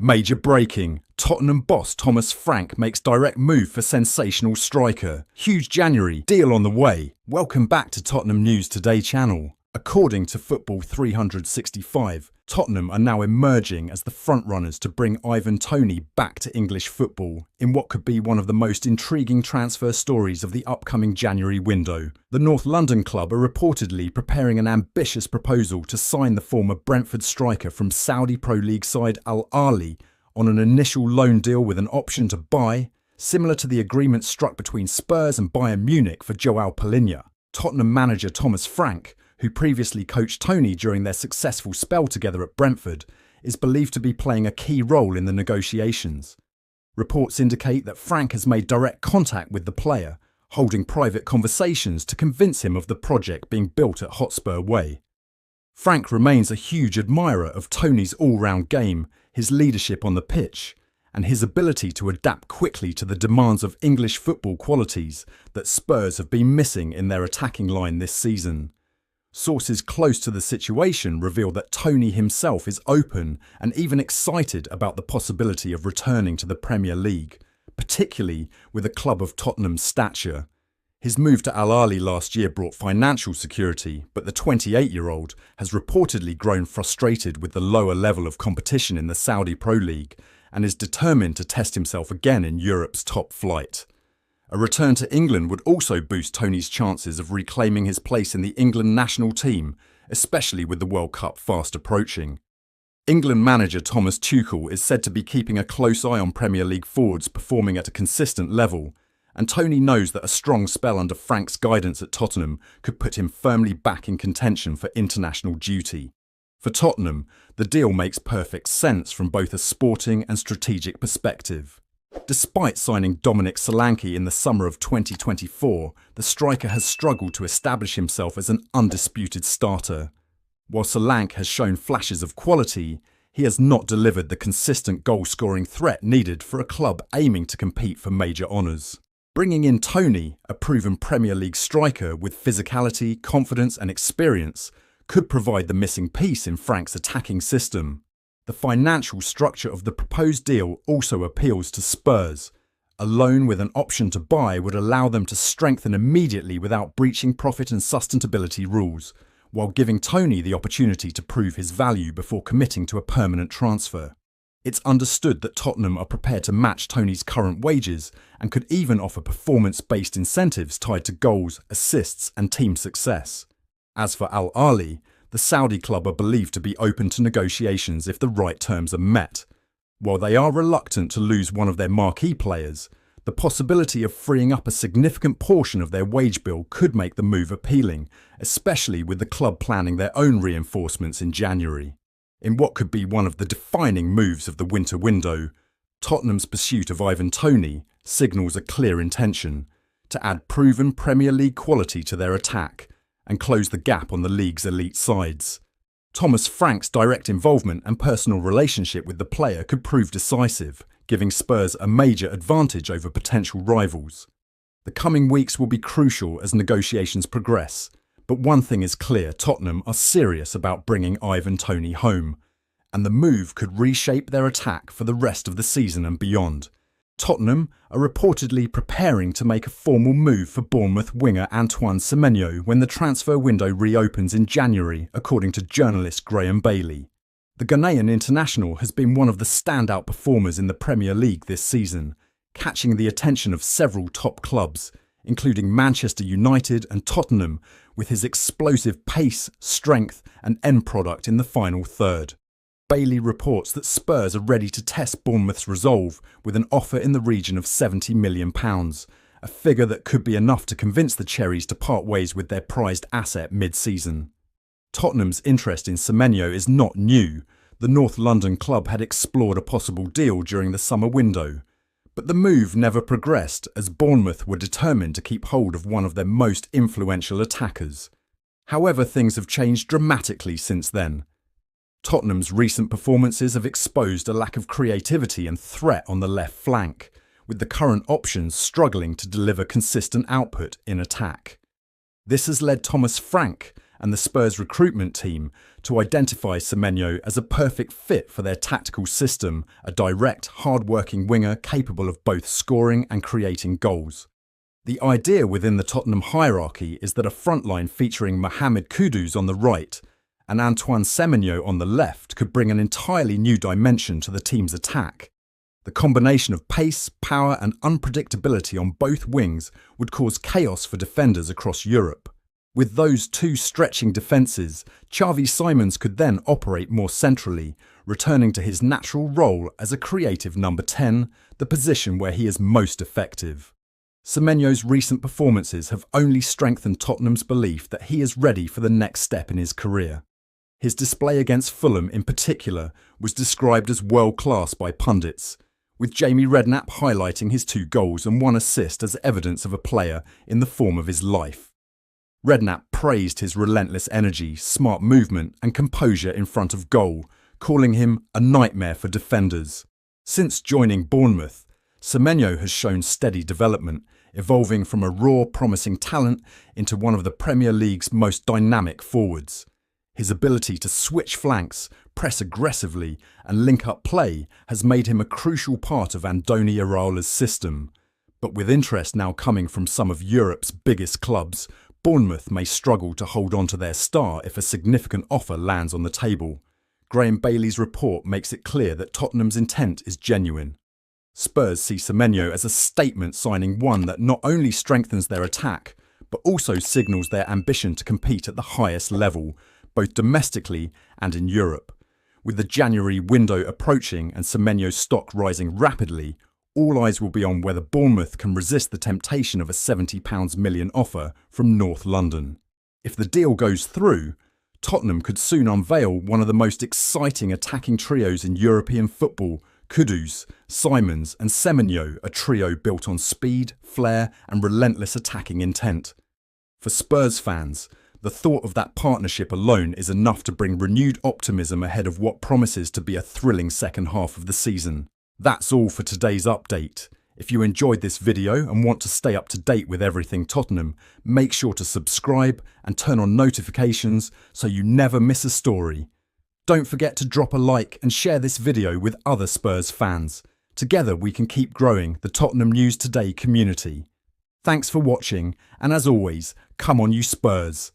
Major breaking. Tottenham boss Thomas Frank makes direct move for sensational striker. Huge January. Deal on the way. Welcome back to Tottenham News Today channel. According to Football 365, Tottenham are now emerging as the frontrunners to bring Ivan Toney back to English football in what could be one of the most intriguing transfer stories of the upcoming January window. The North London club are reportedly preparing an ambitious proposal to sign the former Brentford striker from Saudi Pro League side Al-Ahli on an initial loan deal with an option to buy, similar to the agreement struck between Spurs and Bayern Munich for João Palhinha. Tottenham manager Thomas Frank, who previously coached Toney during their successful spell together at Brentford, is believed to be playing a key role in the negotiations. Reports indicate that Frank has made direct contact with the player, holding private conversations to convince him of the project being built at Hotspur Way. Frank remains a huge admirer of Toney's all-round game, his leadership on the pitch, and his ability to adapt quickly to the demands of English football qualities that Spurs have been missing in their attacking line this season. Sources close to the situation reveal that Toney himself is open and even excited about the possibility of returning to the Premier League, particularly with a club of Tottenham's stature. His move to Al-Ahli last year brought financial security, but the 28-year-old has reportedly grown frustrated with the lower level of competition in the Saudi Pro League and is determined to test himself again in Europe's top flight. A return to England would also boost Toney's chances of reclaiming his place in the England national team, especially with the World Cup fast approaching. England manager Thomas Tuchel is said to be keeping a close eye on Premier League forwards performing at a consistent level, and Toney knows that a strong spell under Frank's guidance at Tottenham could put him firmly back in contention for international duty. For Tottenham, the deal makes perfect sense from both a sporting and strategic perspective. Despite signing Dominic Solanke in the summer of 2024, the striker has struggled to establish himself as an undisputed starter. While Solanke has shown flashes of quality, he has not delivered the consistent goal-scoring threat needed for a club aiming to compete for major honours. Bringing in Toney, a proven Premier League striker with physicality, confidence and experience, could provide the missing piece in Frank's attacking system. The financial structure of the proposed deal also appeals to Spurs. A loan with an option to buy would allow them to strengthen immediately without breaching profit and sustainability rules, while giving Toney the opportunity to prove his value before committing to a permanent transfer. It's understood that Tottenham are prepared to match Toney's current wages and could even offer performance-based incentives tied to goals, assists and team success. As for Al-Ahli, the Saudi club are believed to be open to negotiations if the right terms are met. While they are reluctant to lose one of their marquee players, the possibility of freeing up a significant portion of their wage bill could make the move appealing, especially with the club planning their own reinforcements in January. In what could be one of the defining moves of the winter window, Tottenham's pursuit of Ivan Toney signals a clear intention to add proven Premier League quality to their attack and close the gap on the league's elite sides. Thomas Frank's direct involvement and personal relationship with the player could prove decisive, giving Spurs a major advantage over potential rivals. The coming weeks will be crucial as negotiations progress, but one thing is clear: Tottenham are serious about bringing Ivan Toney home, and the move could reshape their attack for the rest of the season and beyond. Tottenham are reportedly preparing to make a formal move for Bournemouth winger Antoine Semenyo when the transfer window reopens in January, according to journalist Graham Bailey. The Ghanaian international has been one of the standout performers in the Premier League this season, catching the attention of several top clubs, including Manchester United and Tottenham, with his explosive pace, strength and end product in the final third. Bailey reports that Spurs are ready to test Bournemouth's resolve with an offer in the region of £70 million, a figure that could be enough to convince the Cherries to part ways with their prized asset mid-season. Tottenham's interest in Semenyo is not new. The North London club had explored a possible deal during the summer window, but the move never progressed as Bournemouth were determined to keep hold of one of their most influential attackers. However, things have changed dramatically since then. Tottenham's recent performances have exposed a lack of creativity and threat on the left flank, with the current options struggling to deliver consistent output in attack. This has led Thomas Frank and the Spurs recruitment team to identify Semenyo as a perfect fit for their tactical system, a direct, hard-working winger capable of both scoring and creating goals. The idea within the Tottenham hierarchy is that a front line featuring Mohamed Kudus on the right and Antoine Semenyo on the left could bring an entirely new dimension to the team's attack. The combination of pace, power and unpredictability on both wings would cause chaos for defenders across Europe. With those two stretching defences, Xavi Simons could then operate more centrally, returning to his natural role as a creative number 10, the position where he is most effective. Semenyo's recent performances have only strengthened Tottenham's belief that he is ready for the next step in his career. His display against Fulham in particular was described as world-class by pundits, with Jamie Redknapp highlighting his 2 goals and 1 assist as evidence of a player in the form of his life. Redknapp praised his relentless energy, smart movement and composure in front of goal, calling him a nightmare for defenders. Since joining Bournemouth, Semenyo has shown steady development, evolving from a raw, promising talent into one of the Premier League's most dynamic forwards. His ability to switch flanks, press aggressively and link up play has made him a crucial part of Andoni Iraola's system. But with interest now coming from some of Europe's biggest clubs, Bournemouth may struggle to hold on to their star if a significant offer lands on the table. Graham Bailey's report makes it clear that Tottenham's intent is genuine. Spurs see Semenyo as a statement signing, one that not only strengthens their attack, but also signals their ambition to compete at the highest level, both domestically and in Europe. With the January window approaching and Semenyo's stock rising rapidly, all eyes will be on whether Bournemouth can resist the temptation of a £70 million offer from North London. If the deal goes through, Tottenham could soon unveil one of the most exciting attacking trios in European football. Kudus, Simons and Semenyo, a trio built on speed, flair and relentless attacking intent. For Spurs fans, the thought of that partnership alone is enough to bring renewed optimism ahead of what promises to be a thrilling second half of the season. That's all for today's update. If you enjoyed this video and want to stay up to date with everything Tottenham, make sure to subscribe and turn on notifications so you never miss a story. Don't forget to drop a like and share this video with other Spurs fans. Together we can keep growing the Tottenham News Today community. Thanks for watching, and as always, come on you Spurs!